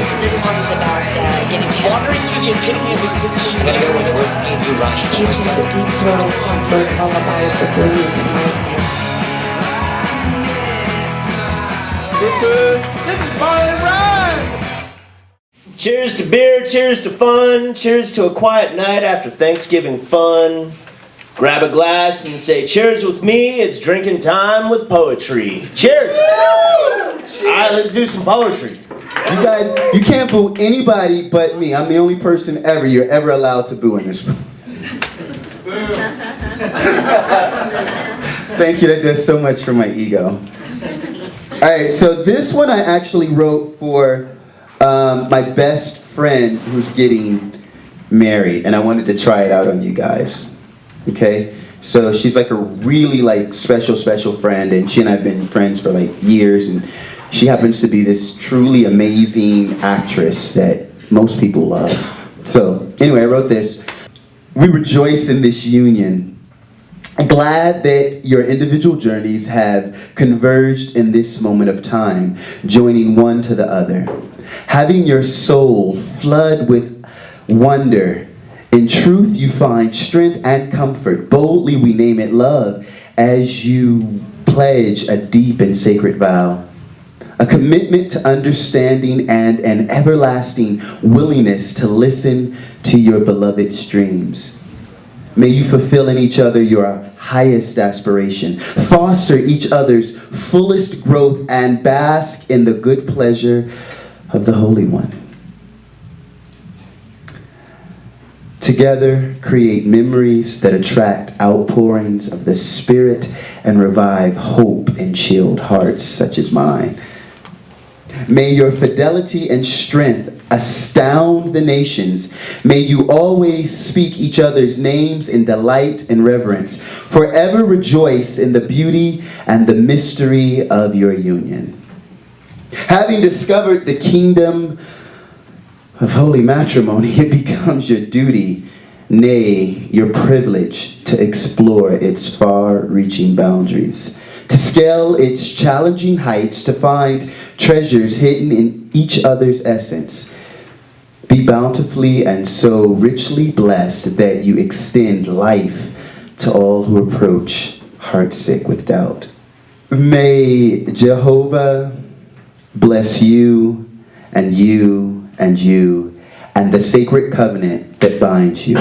So this one is about getting wandering through the epitome of existence, gonna go where the words me and you run. He sings a deep-throated songbird lullaby of the blues and night. This is Barley Rise! Cheers to beer, cheers to fun, cheers to a quiet night after Thanksgiving fun. Grab a glass and say cheers with me, it's drinking time with poetry. Cheers! Alright, let's do some poetry. You guys, you can't boo anybody but me. I'm the only person you're ever allowed to boo in this room. Thank you, that does so much for my ego. Alright, so this one I actually wrote for my best friend who's getting married, and I wanted to try it out on you guys. Okay? So she's like a really special friend, and she and I have been friends for years, and she happens to be this truly amazing actress that most people love. So anyway, I wrote this. We rejoice in this union. Glad that your individual journeys have converged in this moment of time, joining one to the other. Having your soul flood with wonder. In truth you find strength and comfort. Boldly we name it love as you pledge a deep and sacred vow. A commitment to understanding and an everlasting willingness to listen to your beloved's dreams. May you fulfill in each other your highest aspiration. Foster each other's fullest growth and bask in the good pleasure of the Holy One. Together, create memories that attract outpourings of the Spirit and revive hope in chilled hearts such as mine. May your fidelity and strength astound the nations. May you always speak each other's names in delight and reverence. Forever rejoice in the beauty and the mystery of your union. Having discovered the kingdom of holy matrimony, it becomes your duty, nay, your privilege, to explore its far-reaching boundaries, to scale its challenging heights, to find treasures hidden in each other's essence. Be bountifully and so richly blessed that you extend life to all who approach heartsick with doubt. May Jehovah bless you and you and you and the sacred covenant that binds you.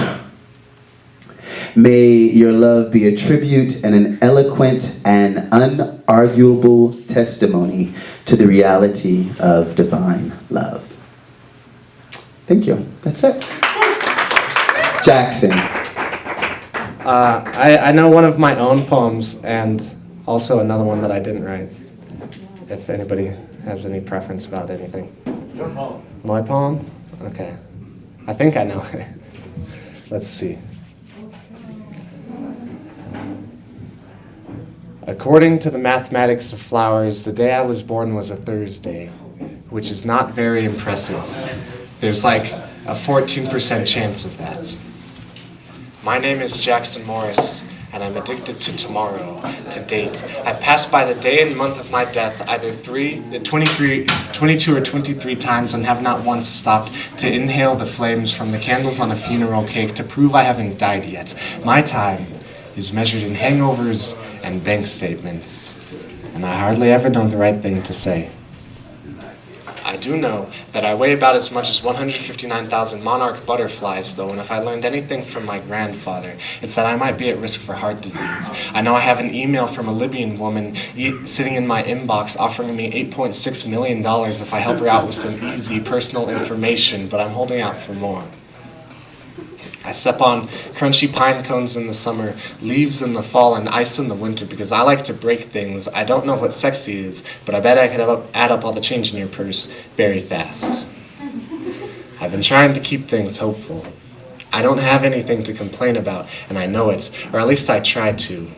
May your love be a tribute and an eloquent and unarguable testimony to the reality of divine love. Thank you. That's it. Jackson. I know one of my own poems and also another one that I didn't write. If anybody has any preference about anything. Your poem. My poem? Okay. I think I know it. Let's see. According to the mathematics of flowers, the day I was born was a Thursday, which is not very impressive. There's like a 14% chance of that. My name is Jackson Morris, and I'm addicted to tomorrow, to date. I've passed by the day and month of my death either 22 or 23 times and have not once stopped to inhale the flames from the candles on a funeral cake to prove I haven't died yet. My time is measured in hangovers and bank statements, and I hardly ever know the right thing to say. I do know that I weigh about as much as 159,000 monarch butterflies, though, and if I learned anything from my grandfather, it's that I might be at risk for heart disease. I know I have an email from a Libyan woman sitting in my inbox offering me $8.6 million if I help her out with some easy personal information, but I'm holding out for more. I step on crunchy pine cones in the summer, leaves in the fall, and ice in the winter because I like to break things. I don't know what sexy is, but I bet I could add up all the change in your purse very fast. I've been trying to keep things hopeful. I don't have anything to complain about, and I know it, or at least I try to.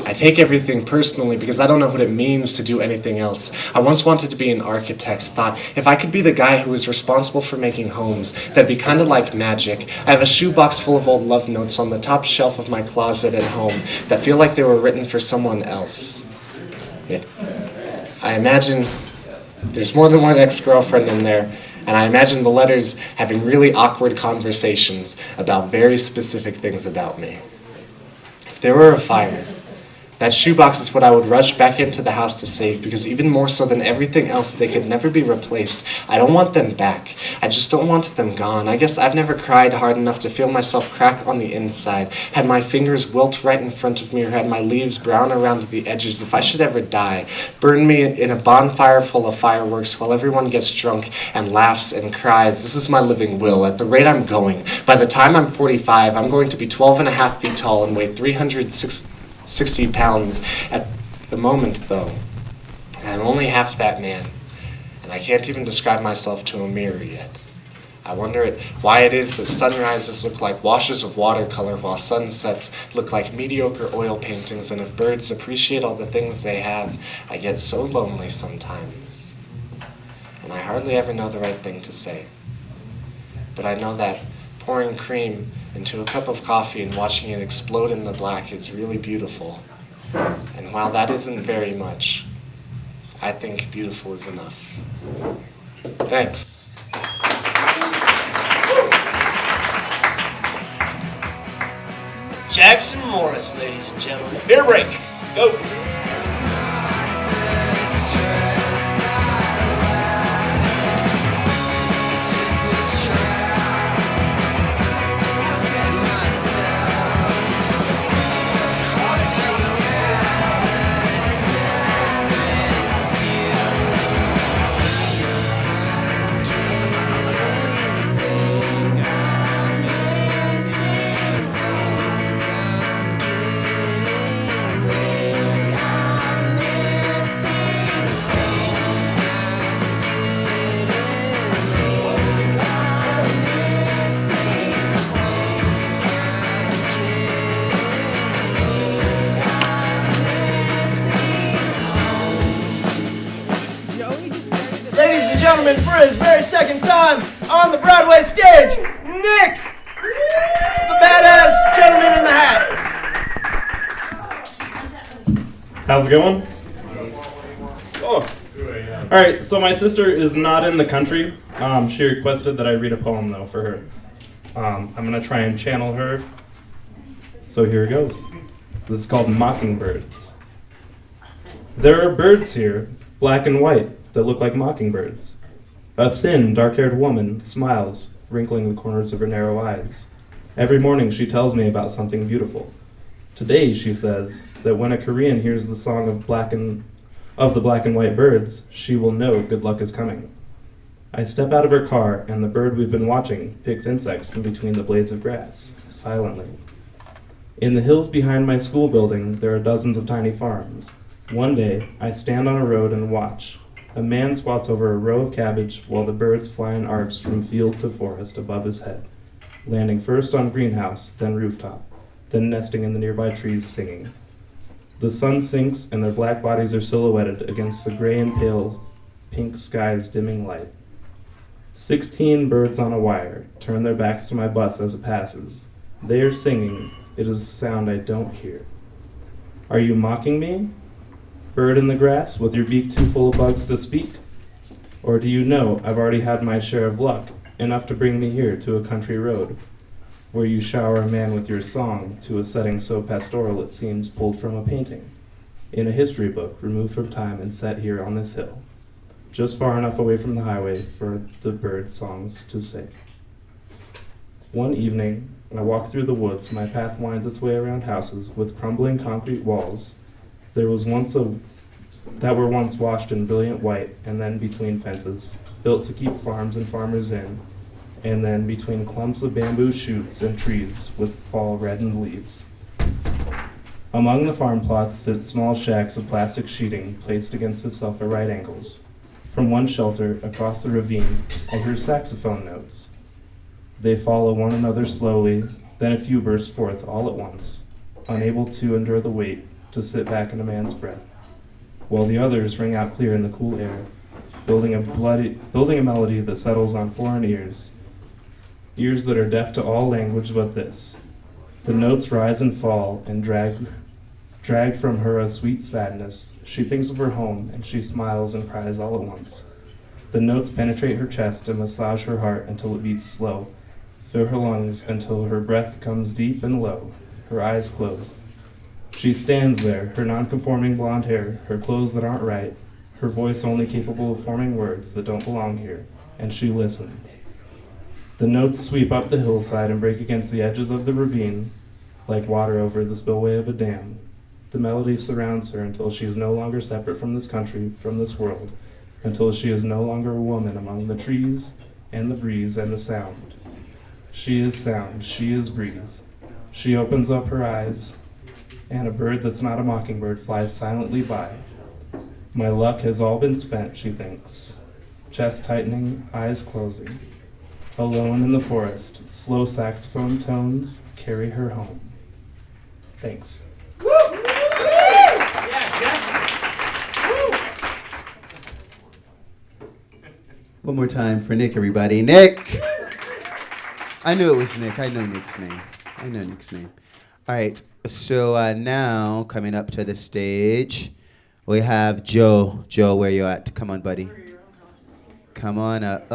I take everything personally because I don't know what it means to do anything else. I once wanted to be an architect, thought if I could be the guy who was responsible for making homes, that'd be kind of like magic. I have a shoebox full of old love notes on the top shelf of my closet at home that feel like they were written for someone else. I imagine there's more than one ex-girlfriend in there, and And I imagine the letters having really awkward conversations about very specific things about me. If there were a fire, that shoebox is what I would rush back into the house to save, because even more so than everything else, they could never be replaced. I don't want them back. I just don't want them gone. I guess I've never cried hard enough to feel myself crack on the inside, had my fingers wilt right in front of me, or had my leaves brown around the edges. If I should ever die, burn me in a bonfire full of fireworks while everyone gets drunk and laughs and cries. This is my living will. At the rate I'm going, by the time I'm 45, I'm going to be 12 and a half feet tall and weigh 360 pounds at the moment, though. And I'm only half that man, and I can't even describe myself to a mirror yet. I wonder why it is that sunrises look like washes of watercolor while sunsets look like mediocre oil paintings, and if birds appreciate all the things they have, I get so lonely sometimes. And I hardly ever know the right thing to say. But I know that pouring cream into a cup of coffee and watching it explode in the black is really beautiful. And while that isn't very much, I think beautiful is enough. Thanks. Jackson Morris, ladies and gentlemen. Beer break. Go. Ladies and gentlemen, for his very second time on the Broadway stage, Nick, the badass gentleman in the hat. How's it going? Oh. Alright, so my sister is not in the country. She requested that I read a poem, though, for her. I'm going to try and channel her. So here it goes. This is called Mockingbirds. There are birds here, black and white, that look like mockingbirds. A thin, dark-haired woman smiles, wrinkling the corners of her narrow eyes. Every morning she tells me about something beautiful. Today, she says, that when a Korean hears the song of the black and white birds, she will know good luck is coming. I step out of her car, and the bird we've been watching picks insects from between the blades of grass, silently. In the hills behind my school building, there are dozens of tiny farms. One day, I stand on a road and watch. A man squats over a row of cabbage while the birds fly in arcs from field to forest above his head, landing first on greenhouse, then rooftop, then nesting in the nearby trees singing. The sun sinks and their black bodies are silhouetted against the gray and pale pink sky's dimming light. 16 birds on a wire turn their backs to my bus as it passes. They are singing. It is a sound I don't hear. Are you mocking me? Bird in the grass, with your beak too full of bugs to speak? Or do you know I've already had my share of luck, enough to bring me here to a country road, where you shower a man with your song to a setting so pastoral it seems pulled from a painting, in a history book removed from time and set here on this hill, just far enough away from the highway for the bird songs to sing. One evening, I walk through the woods. My path winds its way around houses with crumbling concrete walls that were once washed in brilliant white, and then between fences, built to keep farms and farmers in, and then between clumps of bamboo shoots and trees with fall reddened leaves. Among the farm plots sit small shacks of plastic sheeting placed against itself at right angles. From one shelter across the ravine, I hear saxophone notes. They follow one another slowly, then a few burst forth all at once, unable to endure the weight to sit back in a man's breath, while the others ring out clear in the cool air, building a melody that settles on foreign ears that are deaf to all language but this. The notes rise and fall and drag from her a sweet sadness. She thinks of her home, and she smiles and cries all at once. The notes penetrate her chest and massage her heart until it beats slow, fill her lungs until her breath comes deep and low, her eyes closed. She stands there, her non-conforming blonde hair, her clothes that aren't right, her voice only capable of forming words that don't belong here, and she listens. The notes sweep up the hillside and break against the edges of the ravine like water over the spillway of a dam. The melody surrounds her until she is no longer separate from this country, from this world, until she is no longer a woman among the trees and the breeze and the sound. She is sound, she is breeze. She opens up her eyes, and a bird that's not a mockingbird flies silently by. My luck has all been spent, she thinks. Chest tightening, eyes closing. Alone in the forest, slow saxophone tones carry her home. Thanks. One more time for Nick, everybody. Nick! I knew it was Nick. I know Nick's name. All right, so now coming up to the stage, we have Joe. Joe, where you at? Come on, buddy. Come on up.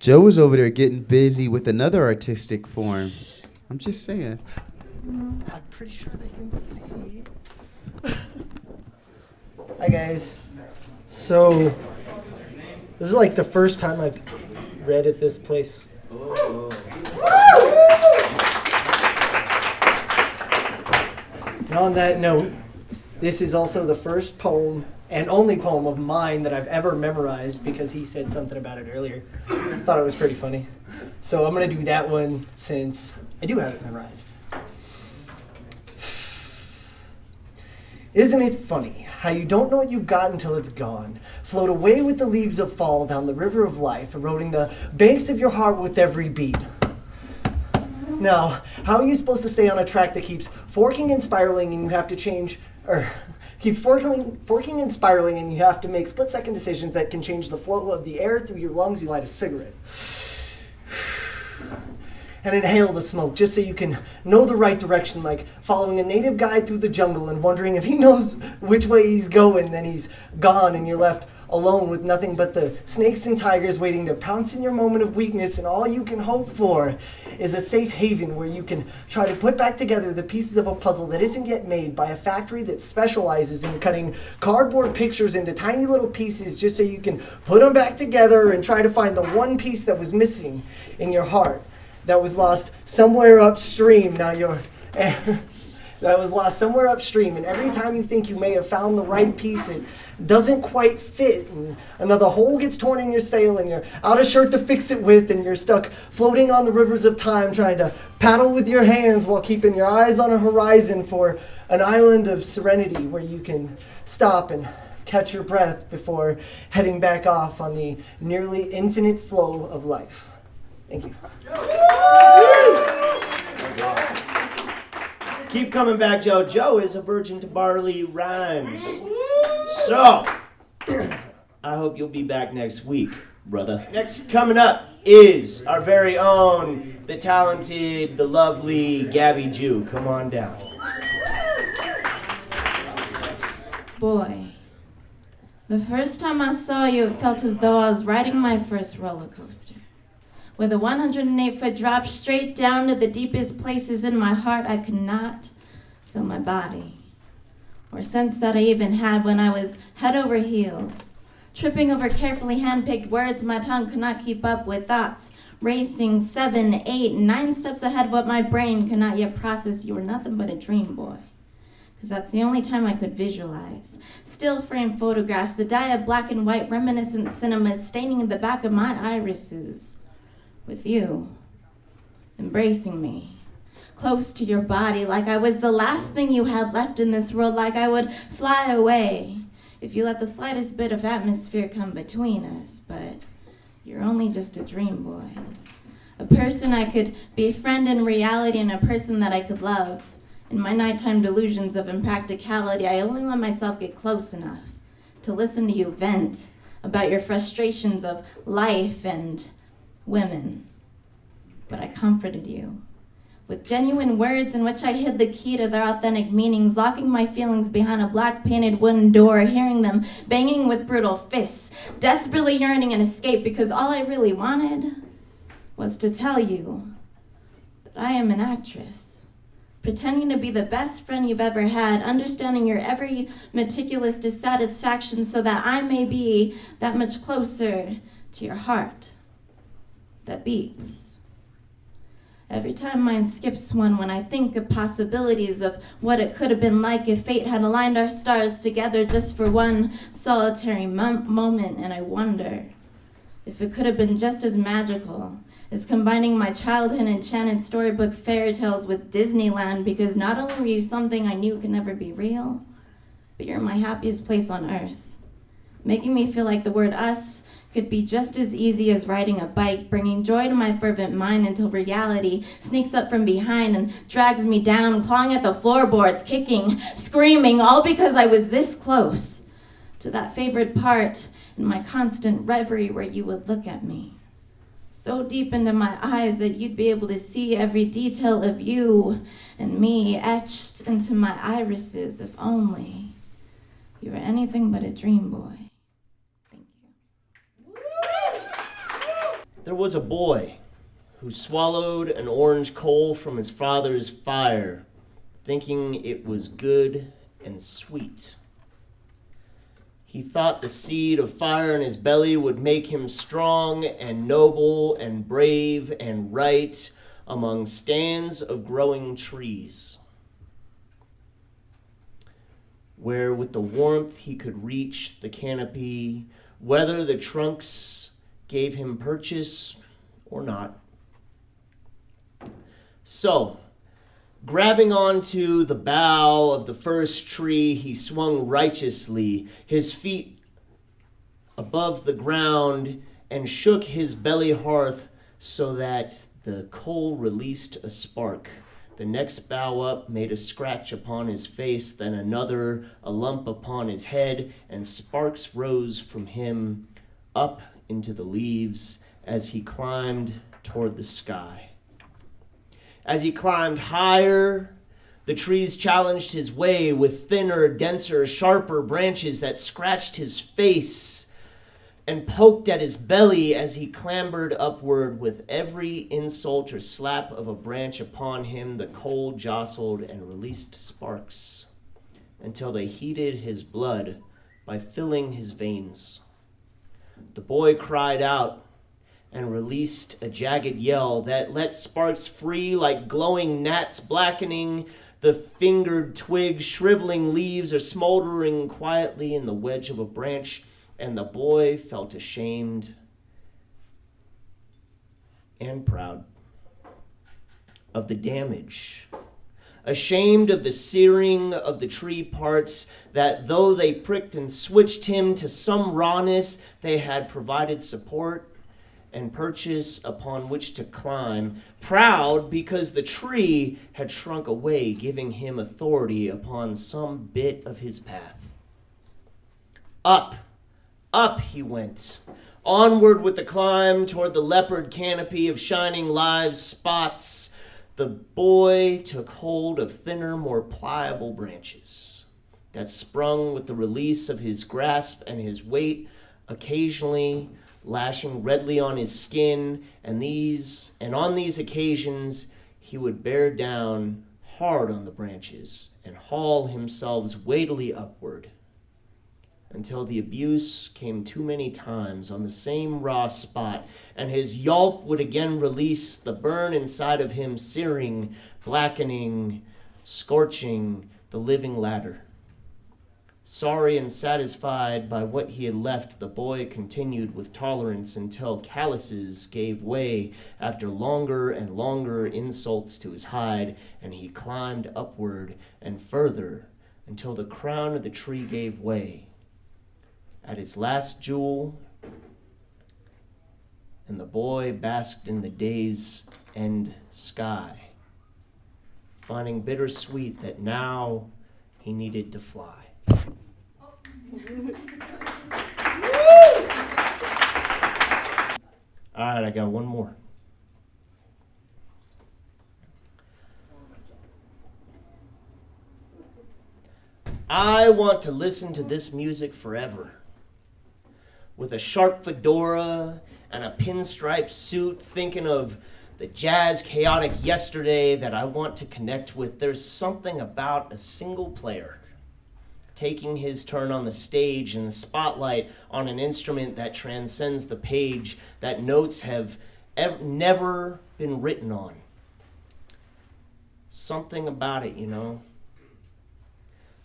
Joe was over there getting busy with another artistic form. I'm just saying. I'm pretty sure they can see. Hi, guys. So, this is like the first time I've read at this place. And on that note, this is also the first poem and only poem of mine that I've ever memorized because he said something about it earlier. Thought it was pretty funny. So I'm going to do that one since I do have it memorized. Isn't it funny how you don't know what you've got until it's gone? Float away with the leaves of fall down the river of life, eroding the banks of your heart with every beat. Now, how are you supposed to stay on a track that keeps forking and spiraling and you have to change, or keep forking and spiraling and you have to make split-second decisions that can change the flow of the air through your lungs? You light a cigarette and inhale the smoke just so you can know the right direction, like following a native guide through the jungle and wondering if he knows which way he's going. Then he's gone and you're left alone with nothing but the snakes and tigers waiting to pounce in your moment of weakness, and all you can hope for is a safe haven where you can try to put back together the pieces of a puzzle that isn't yet made by a factory that specializes in cutting cardboard pictures into tiny little pieces just so you can put them back together and try to find the one piece that was missing in your heart, that was lost somewhere upstream. That was lost somewhere upstream, and every time you think you may have found the right piece, it doesn't quite fit, and another hole gets torn in your sail, and you're out of shirt to fix it with, and you're stuck floating on the rivers of time trying to paddle with your hands while keeping your eyes on a horizon for an island of serenity where you can stop and catch your breath before heading back off on the nearly infinite flow of life. Thank you. Keep coming back, Joe. Joe is a virgin to Barley rhymes. So, I hope you'll be back next week, brother. Next coming up is our very own, the talented, the lovely Gabby Jew. Come on down. Boy, the first time I saw you, it felt as though I was riding my first roller coaster. With a 108-foot drop straight down to the deepest places in my heart, I could not feel my body, or sense that I even had when I was head over heels. Tripping over carefully hand-picked words, my tongue could not keep up with thoughts racing 7, 8, 9 steps ahead of what my brain could not yet process. You were nothing but a dream, boy. Because that's the only time I could visualize. Still frame photographs, the dye of black and white reminiscent cinema staining the back of my irises. With you, embracing me, close to your body, like I was the last thing you had left in this world, like I would fly away if you let the slightest bit of atmosphere come between us. But you're only just a dream boy, a person I could befriend in reality, and a person that I could love. In my nighttime delusions of impracticality, I only let myself get close enough to listen to you vent about your frustrations of life and women. But I comforted you with genuine words in which I hid the key to their authentic meanings, locking my feelings behind a black painted wooden door, hearing them banging with brutal fists, desperately yearning an escape because all I really wanted was to tell you that I am an actress, pretending to be the best friend you've ever had, understanding your every meticulous dissatisfaction so that I may be that much closer to your heart that beats. Every time mine skips one when I think of possibilities of what it could have been like if fate had aligned our stars together just for one solitary moment, and I wonder if it could have been just as magical as combining my childhood enchanted storybook fairy tales with Disneyland, because not only were you something I knew could never be real, but you're my happiest place on earth, making me feel like the word us could be just as easy as riding a bike, bringing joy to my fervent mind until reality sneaks up from behind and drags me down, clawing at the floorboards, kicking, screaming, all because I was this close to that favorite part in my constant reverie where you would look at me so deep into my eyes that you'd be able to see every detail of you and me etched into my irises, if only you were anything but a dream boy. There was a boy who swallowed an orange coal from his father's fire, thinking it was good and sweet. He thought the seed of fire in his belly would make him strong and noble and brave and right among stands of growing trees, where with the warmth he could reach the canopy, whether the trunks gave him purchase or not. So, grabbing onto the bough of the first tree, he swung righteously, his feet above the ground, and shook his belly hearth so that the coal released a spark. The next bough up made a scratch upon his face, then another, a lump upon his head, and sparks rose from him up into the leaves as he climbed toward the sky. As he climbed higher, the trees challenged his way with thinner, denser, sharper branches that scratched his face and poked at his belly as he clambered upward. With every insult or slap of a branch upon him, the coal jostled and released sparks until they heated his blood by filling his veins. The boy cried out and released a jagged yell that let sparks free like glowing gnats, blackening the fingered twigs, shriveling leaves, or smoldering quietly in the wedge of a branch, and the boy felt ashamed and proud of the damage. Ashamed of the searing of the tree parts that, though they pricked and switched him to some rawness, they had provided support and purchase upon which to climb. Proud because the tree had shrunk away, giving him authority upon some bit of his path. Up, up he went, onward with the climb toward the leopard canopy of shining live spots. The boy took hold of thinner, more pliable branches that sprung with the release of his grasp and his weight, occasionally lashing redly on his skin, and on these occasions he would bear down hard on the branches and haul himself weightily upward until the abuse came too many times on the same raw spot, and his yelp would again release the burn inside of him, searing, blackening, scorching the living ladder. Sorry and satisfied by what he had left, the boy continued with tolerance until calluses gave way after longer and longer insults to his hide, and he climbed upward and further until the crown of the tree gave way at its last jewel, and the boy basked in the day's end sky, finding bittersweet that now he needed to fly. All right, I got one more. I want to listen to this music forever. With a sharp fedora and a pinstripe suit, thinking of the jazz chaotic yesterday that I want to connect with. There's something about a single player taking his turn on the stage in the spotlight on an instrument that transcends the page that notes have never been written on. Something about it, you know.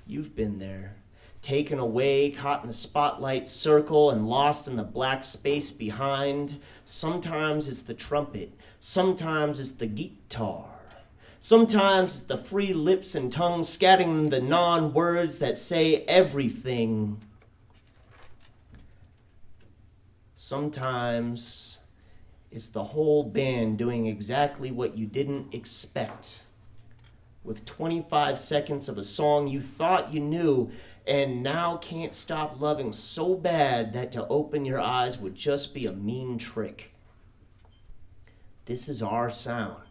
You've been there, taken away, caught in the spotlight circle and lost in the black space behind. Sometimes it's the trumpet, sometimes it's the guitar. Sometimes it's the free lips and tongues scatting the non-words that say everything. Sometimes it's the whole band doing exactly what you didn't expect. With 25 seconds of a song you thought you knew and now can't stop loving so bad that to open your eyes would just be a mean trick. This is our sound.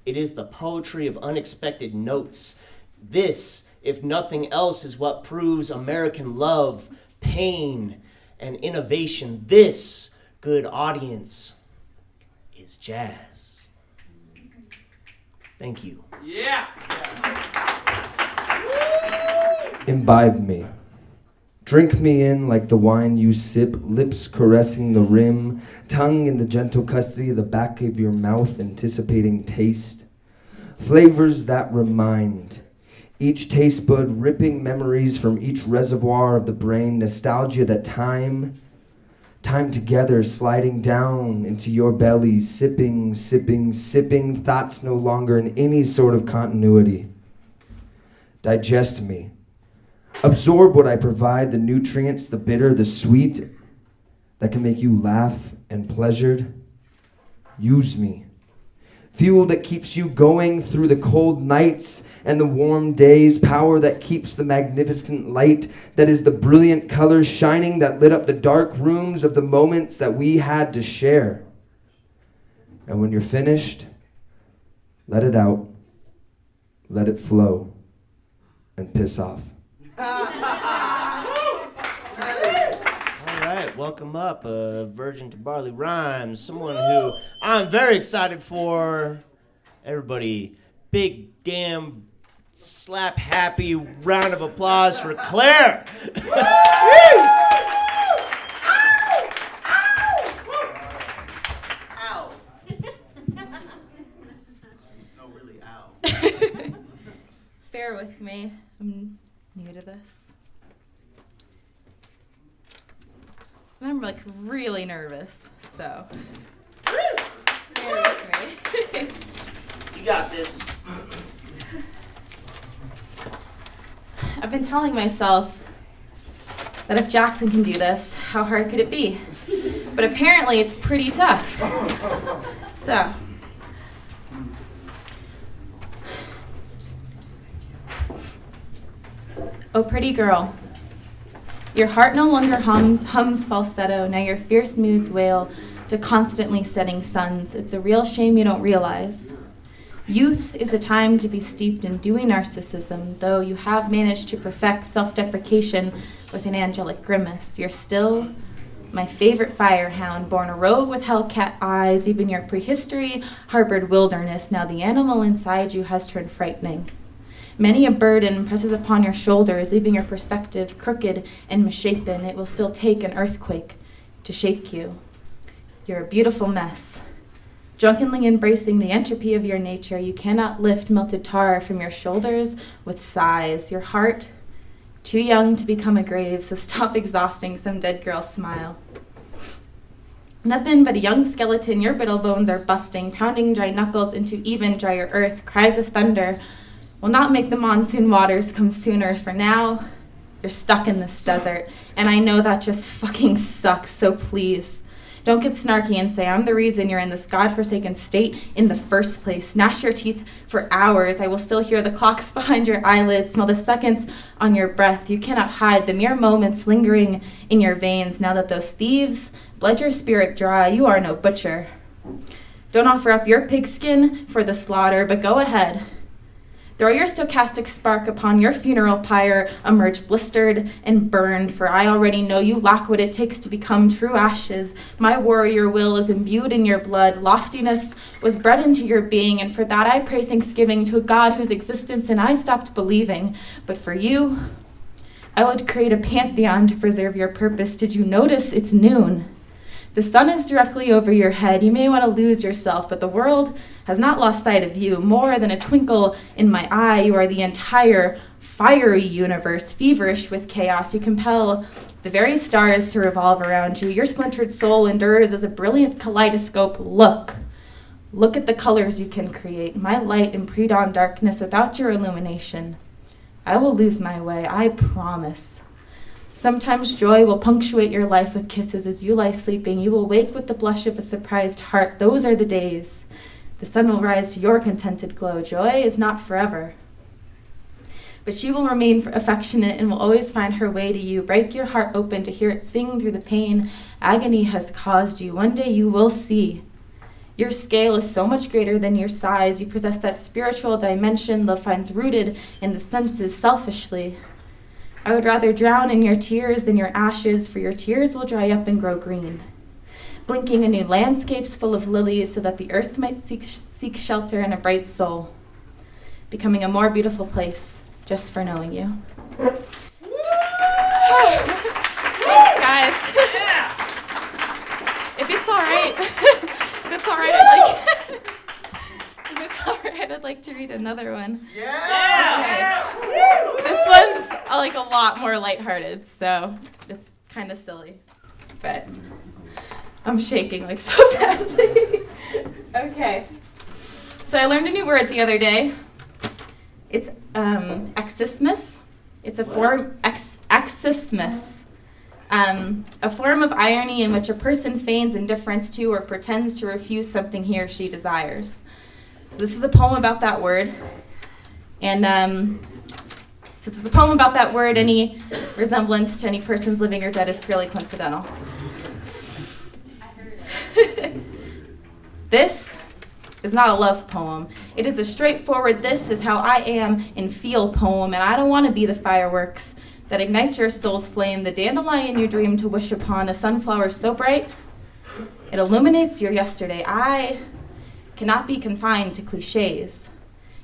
It is the poetry of unexpected notes. This, if nothing else, is what proves American love, pain, and innovation. This, good audience, is jazz. Thank you. Yeah! Imbibe me. Drink me in like the wine you sip, lips caressing the rim, tongue in the gentle custody of the back of your mouth, anticipating taste. Flavors that remind. Each taste bud ripping memories from each reservoir of the brain, nostalgia that time together sliding down into your belly, sipping, thoughts no longer in any sort of continuity. Digest me. Absorb what I provide, the nutrients, the bitter, the sweet, that can make you laugh and pleasured. Use me. Fuel that keeps you going through the cold nights and the warm days. Power that keeps the magnificent light, that is the brilliant colors shining that lit up the dark rooms of the moments that we had to share. And when you're finished, let it out, let it flow, and piss off. All right, welcome up, Virgin to Barley Rhymes, someone who I'm very excited for. Everybody, big damn slap happy round of applause for Claire. Ow. No, really, ow. Bear with me. I'm new to this. And I'm like really nervous, so bear with me. You got this. I've been telling myself that if Jackson can do this, how hard could it be? But apparently it's pretty tough. So. Oh, pretty girl. Your heart no longer hums falsetto, now your fierce moods wail to constantly setting suns. It's a real shame you don't realize. Youth is a time to be steeped in dewy narcissism, though you have managed to perfect self-deprecation with an angelic grimace. You're still my favorite firehound, born a rogue with hellcat eyes. Even your prehistory harbored wilderness. Now the animal inside you has turned frightening. Many a burden presses upon your shoulders, leaving your perspective crooked and misshapen. It will still take an earthquake to shake you. You're a beautiful mess. Drunkenly embracing the entropy of your nature, you cannot lift melted tar from your shoulders with sighs. Your heart, too young to become a grave, so stop exhausting some dead girl's smile. Nothing but a young skeleton, your brittle bones are busting, pounding dry knuckles into even drier earth. Cries of thunder will not make the monsoon waters come sooner. For now, you're stuck in this desert, and I know that just fucking sucks, so please, don't get snarky and say I'm the reason you're in this godforsaken state in the first place. Gnash your teeth for hours. I will still hear the clocks behind your eyelids, smell the seconds on your breath. You cannot hide the mere moments lingering in your veins. Now that those thieves bled your spirit dry, you are no butcher. Don't offer up your pigskin for the slaughter, but go ahead. Throw your stochastic spark upon your funeral pyre, emerge blistered and burned, for I already know you lack what it takes to become true ashes. My warrior will is imbued in your blood, loftiness was bred into your being, and for that I pray thanksgiving to a God whose existence and I stopped believing. But for you, I would create a pantheon to preserve your purpose. Did you notice it's noon? The sun is directly over your head. You may want to lose yourself, but the world has not lost sight of you. More than a twinkle in my eye, you are the entire fiery universe, feverish with chaos. You compel the very stars to revolve around you. Your splintered soul endures as a brilliant kaleidoscope. Look at the colors you can create. My light in pre-dawn darkness without your illumination. I will lose my way, I promise. Sometimes joy will punctuate your life with kisses as you lie sleeping. You will wake with the blush of a surprised heart. Those are the days. The sun will rise to your contented glow. Joy is not forever. But she will remain affectionate and will always find her way to you. Break your heart open to hear it sing through the pain agony has caused you. One day you will see. Your scale is so much greater than your size. You possess that spiritual dimension love finds rooted in the senses selfishly. I would rather drown in your tears than your ashes, for your tears will dry up and grow green, blinking anew landscapes full of lilies so that the earth might seek shelter in a bright soul, becoming a more beautiful place just for knowing you. Thanks, guys. If it's all right, I'd like to read another one. Yeah! Okay. This one's like a lot more lighthearted, so it's kind of silly, but I'm shaking like so badly. Okay. So I learned a new word the other day. It's exismus. It's a form exismus. A form of irony in which a person feigns indifference to or pretends to refuse something he or she desires. So this is a poem about that word. And since it's a poem about that word, any resemblance to any persons living or dead is purely coincidental. This is not a love poem. It is a straightforward, this is how I am and feel poem, and I don't want to be the fireworks that ignites your soul's flame, the dandelion you dream to wish upon, a sunflower so bright it illuminates your yesterday. I cannot be confined to cliches,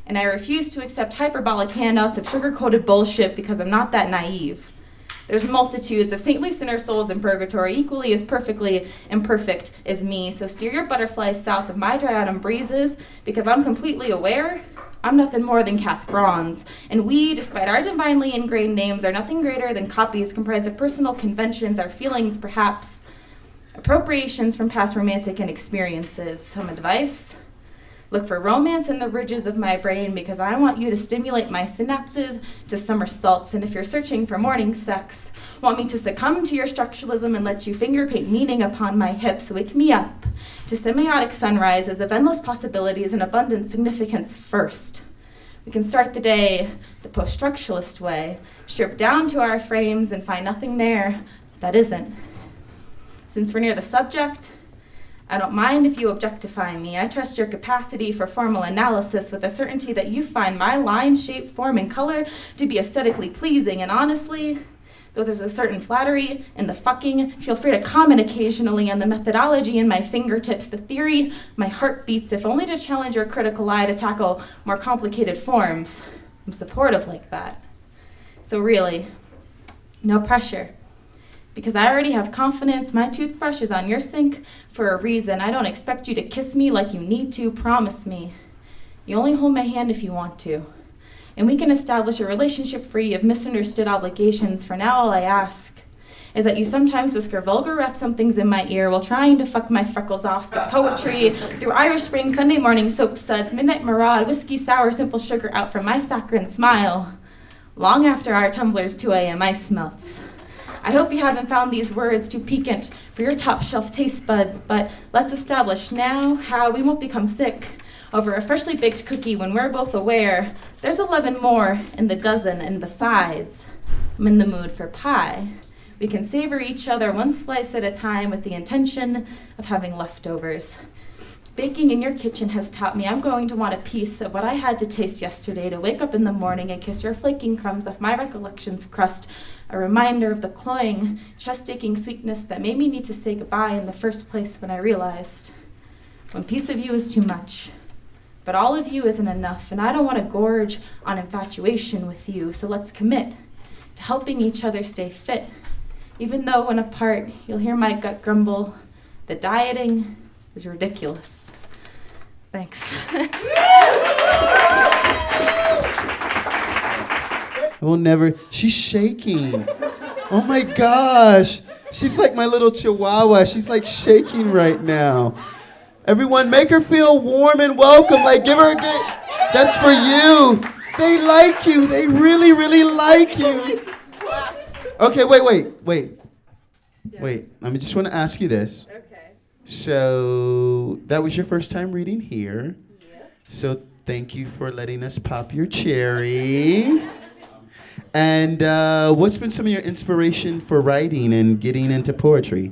and I refuse to accept hyperbolic handouts of sugar-coated bullshit because I'm not that naive. There's multitudes of saintly sinner souls in purgatory, equally as perfectly imperfect as me, so steer your butterflies south of my dry autumn breezes, because I'm completely aware I'm nothing more than cast bronze, and we, despite our divinely ingrained names, are nothing greater than copies comprised of personal conventions, our feelings, perhaps appropriations from past romantic and experiences. Some advice? Look for romance in the ridges of my brain, because I want you to stimulate my synapses to somersaults, and if you're searching for morning sex, want me to succumb to your structuralism and let you finger paint meaning upon my hips, wake me up to semiotic sunrises of endless possibilities and abundant significance first. We can start the day the post-structuralist way, strip down to our frames and find nothing there that isn't. Since we're near the subject, I don't mind if you objectify me. I trust your capacity for formal analysis with the certainty that you find my line, shape, form, and color to be aesthetically pleasing. And honestly, though there's a certain flattery in the fucking, feel free to comment occasionally on the methodology in my fingertips, the theory, my heart beats, if only to challenge your critical eye to tackle more complicated forms. I'm supportive like that. So really, no pressure. Because I already have confidence, my toothbrush is on your sink for a reason. I don't expect you to kiss me like you need to, promise me. You only hold my hand if you want to. And we can establish a relationship free of misunderstood obligations. For now, all I ask is that you sometimes whisper vulgar rap somethings in my ear while trying to fuck my freckles off, spit poetry through Irish Spring, Sunday morning soap suds, midnight maraude, whiskey sour, simple sugar out from my saccharine smile, long after our tumbler's 2 a.m. ice melts. I hope you haven't found these words too piquant for your top shelf taste buds, but let's establish now how we won't become sick over a freshly baked cookie when we're both aware there's 11 more in the dozen, and besides, I'm in the mood for pie. We can savor each other one slice at a time with the intention of having leftovers. Baking in your kitchen has taught me I'm going to want a piece of what I had to taste yesterday, to wake up in the morning and kiss your flaking crumbs off my recollection's crust, a reminder of the cloying, chest-aching sweetness that made me need to say goodbye in the first place when I realized one piece of you is too much. But all of you isn't enough, and I don't want to gorge on infatuation with you, so let's commit to helping each other stay fit. Even though when apart, you'll hear my gut grumble, the dieting is ridiculous. Thanks. I will never. She's shaking. Oh my gosh. She's like my little chihuahua. She's like shaking right now. Everyone, make her feel warm and welcome. Like, give her a good. That's for you. They like you. They really, really like you. Okay, wait. I just want to ask you this. Okay. So that was your first time reading here. Yes. So thank you for letting us pop your cherry. And what's been some of your inspiration for writing and getting into poetry?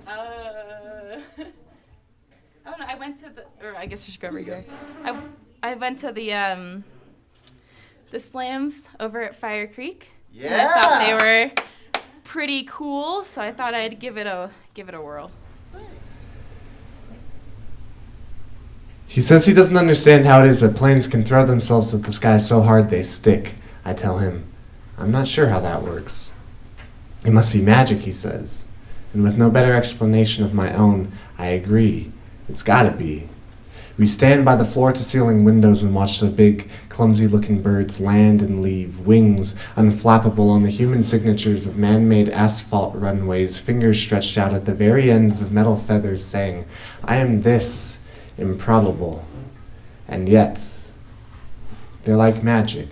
I don't know. I went to I guess you should go over here. I went to the slams over at Fire Creek. Yeah. And I thought they were pretty cool, so I thought I'd give it a whirl. He says he doesn't understand how it is that planes can throw themselves at the sky so hard they stick. I tell him, I'm not sure how that works. It must be magic, he says. And with no better explanation of my own, I agree. It's gotta be. We stand by the floor-to-ceiling windows and watch the big, clumsy-looking birds land and leave, wings unflappable on the human signatures of man-made asphalt runways, fingers stretched out at the very ends of metal feathers saying, I am this improbable. And yet, they're like magic.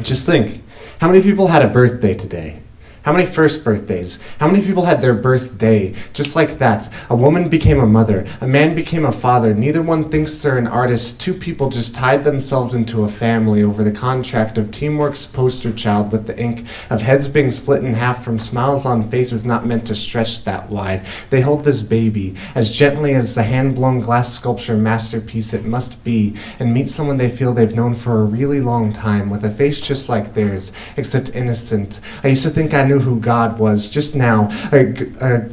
Just think, how many people had a birthday today? How many first birthdays? How many people had their birthday? Just like that. A woman became a mother. A man became a father. Neither one thinks they're an artist. Two people just tied themselves into a family over the contract of teamwork's poster child with the ink of heads being split in half from smiles on faces not meant to stretch that wide. They hold this baby as gently as the hand-blown glass sculpture masterpiece it must be, and meet someone they feel they've known for a really long time with a face just like theirs, except innocent. I used to think I knew who God was. Just now, a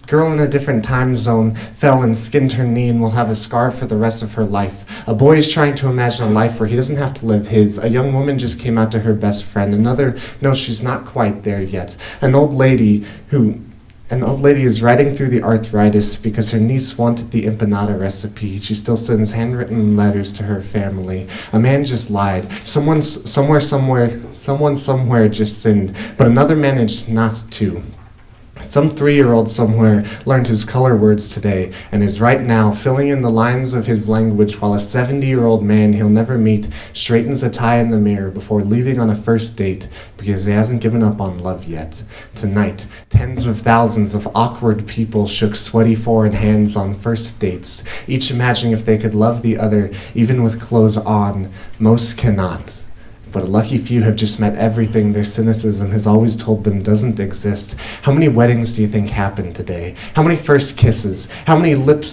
girl in a different time zone fell and skinned her knee and will have a scar for the rest of her life. A boy is trying to imagine a life where he doesn't have to live his. A young woman just came out to her best friend. Another knows she's not quite there yet. An old lady is riding through the arthritis because her niece wanted the empanada recipe. She still sends handwritten letters to her family. A man just lied. Someone somewhere just sinned, but another managed not to. Some 3-year-old somewhere learned his color words today and is right now filling in the lines of his language while a 70-year-old man he'll never meet straightens a tie in the mirror before leaving on a first date because he hasn't given up on love yet. Tonight, tens of thousands of awkward people shook sweaty foreign hands on first dates, each imagining if they could love the other even with clothes on. Most cannot. But a lucky few have just met everything their cynicism has always told them doesn't exist. How many weddings do you think happened today? How many first kisses? How many lip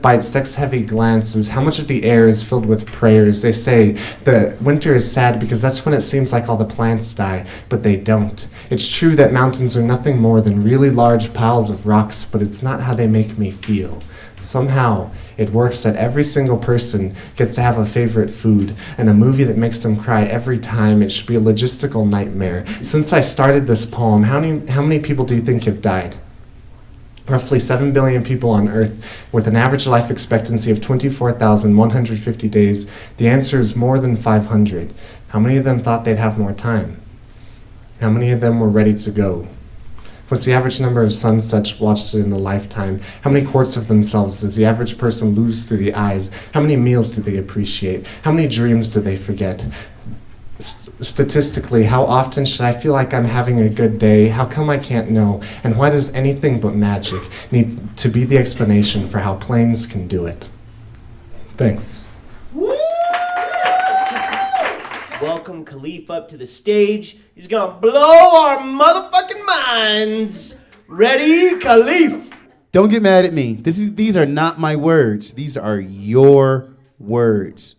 bites, sex-heavy glances? How much of the air is filled with prayers? They say the winter is sad because that's when it seems like all the plants die, but they don't. It's true that mountains are nothing more than really large piles of rocks, but it's not how they make me feel. Somehow, it works that every single person gets to have a favorite food and a movie that makes them cry every time. It should be a logistical nightmare. Since I started this poem, how many people do you think have died? Roughly 7 billion people on Earth with an average life expectancy of 24,150 days. The answer is more than 500. How many of them thought they'd have more time? How many of them were ready to go? What's the average number of sunsets watched in a lifetime? How many quarts of themselves does the average person lose through the eyes? How many meals do they appreciate? How many dreams do they forget? Statistically, how often should I feel like I'm having a good day? How come I can't know? And why does anything but magic need to be the explanation for how planes can do it? Thanks. Welcome Khalif up to the stage. He's gonna blow our motherfucking minds. Ready, Khalif? Don't get mad at me. These are not my words. These are your words.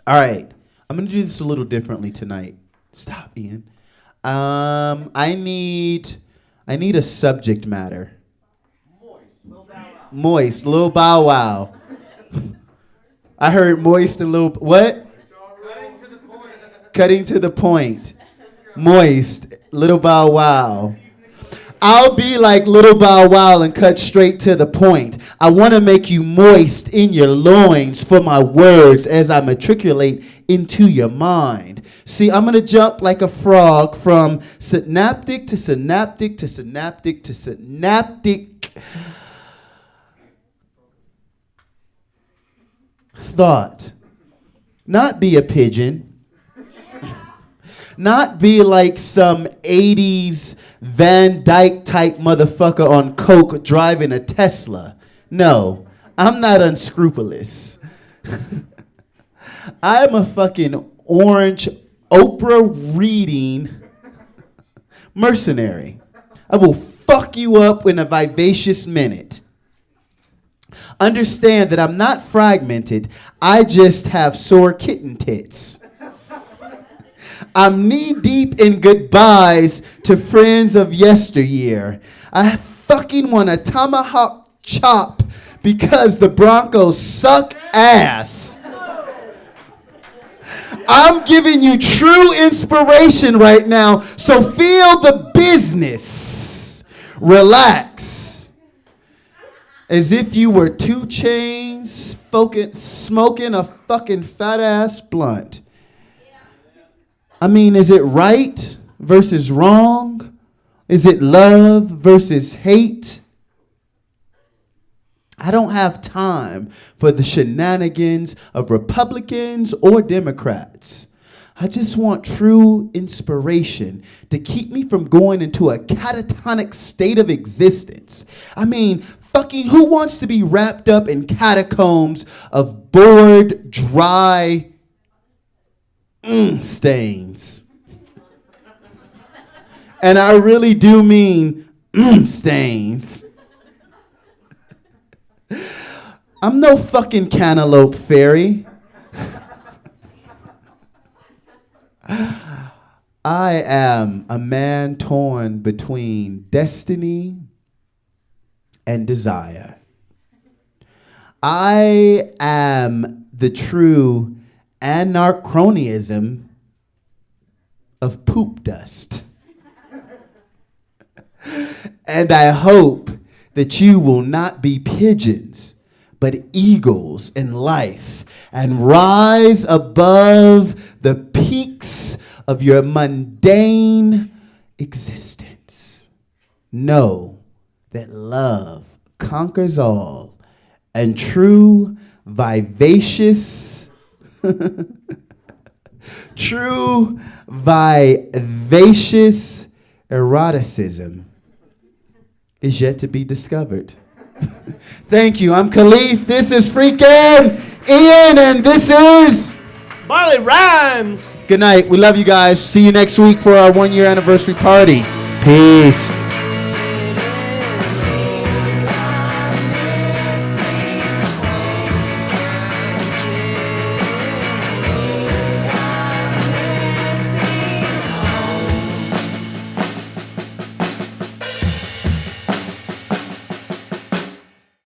All right. I'm going to do this a little differently tonight. Stop, Ian. I need a subject matter. Moist. Lil Bow Wow. I heard moist and Lil... What? Cutting to the point. Moist. Little Bow Wow. I'll be like Little Bow Wow and cut straight to the point. I want to make you moist in your loins for my words as I matriculate into your mind. See, I'm going to jump like a frog from synaptic to synaptic to synaptic to synaptic thought. Not be a pigeon. Not be like some 80s Van Dyke type motherfucker on coke driving a Tesla. No, I'm not unscrupulous. I'm a fucking orange Oprah reading mercenary. I will fuck you up in a vivacious minute. Understand that I'm not fragmented. I just have sore kitten tits. I'm knee deep in goodbyes to friends of yesteryear. I fucking want a tomahawk chop because the Broncos suck ass. I'm giving you true inspiration right now, so feel the business. Relax. As if you were 2 Chainz smoking a fucking fat ass blunt. I mean, is it right versus wrong? Is it love versus hate? I don't have time for the shenanigans of Republicans or Democrats. I just want true inspiration to keep me from going into a catatonic state of existence. I mean, fucking who wants to be wrapped up in catacombs of bored, dry stains? And I really do mean stains. I'm no fucking cantaloupe fairy. I am a man torn between destiny and desire. I am the true anachronism of poop dust. And I hope that you will not be pigeons, but eagles in life, and rise above the peaks of your mundane existence. Know that love conquers all, and true vivacious eroticism is yet to be discovered. Thank you. I'm Khalif. This is freaking Ian, and this is Barley Rhymes. Good night. We love you guys. See you next week for our 1-year anniversary party. Peace.